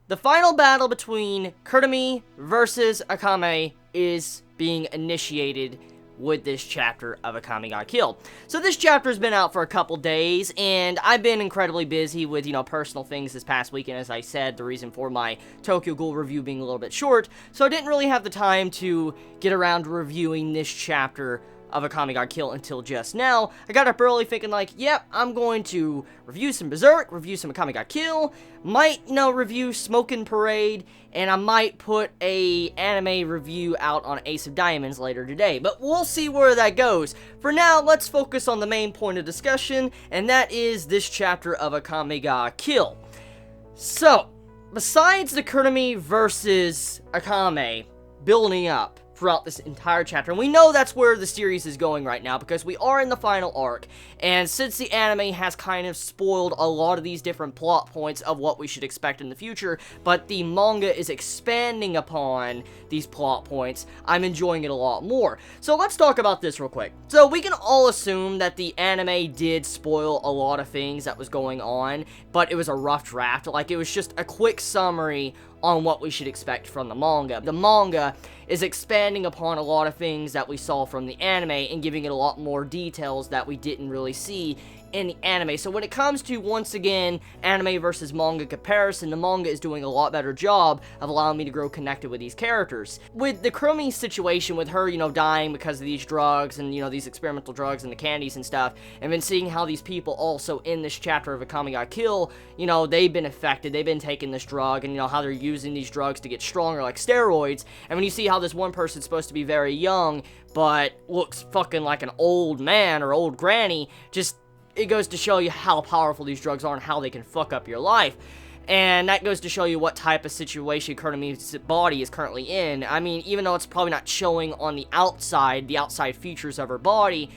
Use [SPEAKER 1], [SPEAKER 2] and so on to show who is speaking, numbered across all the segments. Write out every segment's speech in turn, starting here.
[SPEAKER 1] The final battle between Kurumi versus Akame is being initiated with this chapter of Akame Got Killed. So this chapter has been out for a couple days, and I've been incredibly busy with, personal things this past weekend, as I said, the reason for my Tokyo Ghoul review being a little bit short, so I didn't really have the time to get around to reviewing this chapter of Akame Got Killed until just now. I got up early thinking like, yep, I'm going to review some Berserk, review some Akame Got Killed, might, review Smokin' Parade, and I might put a anime review out on Ace of Diamonds later today, but we'll see where that goes. For now, let's focus on the main point of discussion, and that is this chapter of Akame Got Killed. So, besides the Kurumi versus Akame building up throughout this entire chapter, and we know that's where the series is going right now, because we are in the final arc, and since the anime has kind of spoiled a lot of these different plot points of what we should expect in the future, but the manga is expanding upon these plot points, I'm enjoying it a lot more. So let's talk about this real quick. So we can all assume that the anime did spoil a lot of things that was going on, but it was a rough draft. Like, it was just a quick summary on what we should expect from the manga. The manga is expanding upon a lot of things that we saw from the anime and giving it a lot more details that we didn't really see in the anime. So when it comes to, once again, anime versus manga comparison, the manga is doing a lot better job of allowing me to grow connected with these characters. With the Kurumi situation, with her, dying because of these drugs and, these experimental drugs and the candies and stuff, and then seeing how these people also in this chapter of Akame Got Killed, they've been affected, they've been taking this drug, and, how they're using these drugs to get stronger like steroids, and when you see how this one person's supposed to be very young, but looks fucking like an old man or old granny, it goes to show you how powerful these drugs are and how they can fuck up your life. And that goes to show you what type of situation Kurumi's body is currently in. I mean, even though it's probably not showing on the outside features of her body,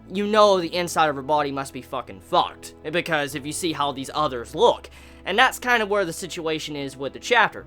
[SPEAKER 1] the inside of her body must be fucking fucked. Because if you see how these others look. And that's kind of where the situation is with the chapter.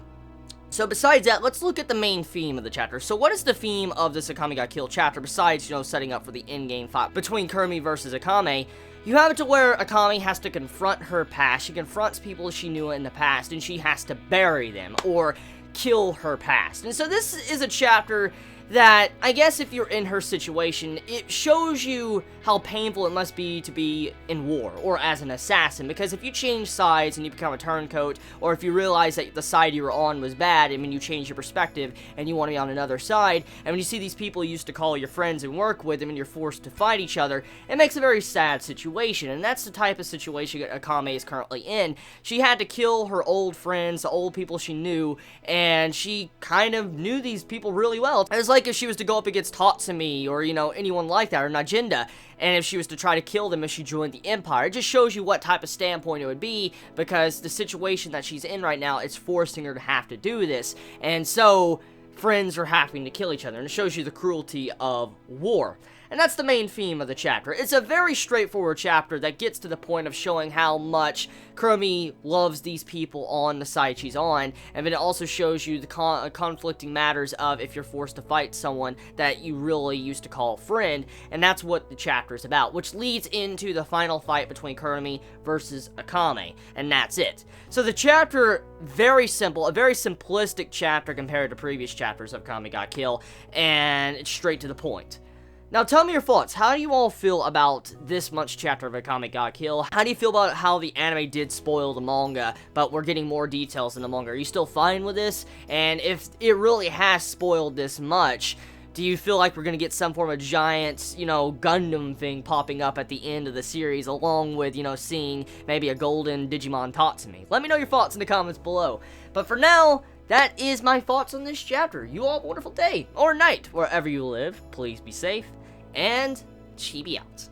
[SPEAKER 1] So besides that, let's look at the main theme of the chapter. So what is the theme of this Akame Got Killed chapter besides, setting up for the in-game fight between Kurumi versus Akame? You have it to where Akame has to confront her past. She confronts people she knew in the past, and she has to bury them or kill her past. And so this is a chapter that, I guess if you're in her situation, it shows you how painful it must be to be in war, or as an assassin, because if you change sides and you become a turncoat, or if you realize that the side you were on was bad, you change your perspective, and you want to be on another side, and when you see these people you used to call your friends and work with them, and you're forced to fight each other, it makes a very sad situation, and that's the type of situation that Akame is currently in. She had to kill her old friends, the old people she knew, and she kind of knew these people really well. It was like if she was to go up against Tatsumi, or, anyone like that, or Najinda, and if she was to try to kill them if she joined the Empire. It just shows you what type of standpoint it would be, because the situation that she's in right now is forcing her to have to do this, and so friends are having to kill each other, and it shows you the cruelty of war. And that's the main theme of the chapter. It's a very straightforward chapter that gets to the point of showing how much Kurumi loves these people on the side she's on, and then it also shows you the conflicting matters of if you're forced to fight someone that you really used to call a friend, and that's what the chapter is about, which leads into the final fight between Kurumi versus Akame, and that's it. So the chapter, very simple, a very simplistic chapter compared to previous chapters of Akame Got Killed, and it's straight to the point. Now, tell me your thoughts. How do you all feel about this much chapter of Akame Got Killed? How do you feel about how the anime did spoil the manga, but we're getting more details in the manga? Are you still fine with this? And if it really has spoiled this much, do you feel like we're going to get some form of giant, Gundam thing popping up at the end of the series, along with, seeing maybe a golden Digimon Tatsumi? Let me know your thoughts in the comments below. But for now, that is my thoughts on this chapter. You all have a wonderful day, or night, wherever you live. Please be safe. And Chibi out.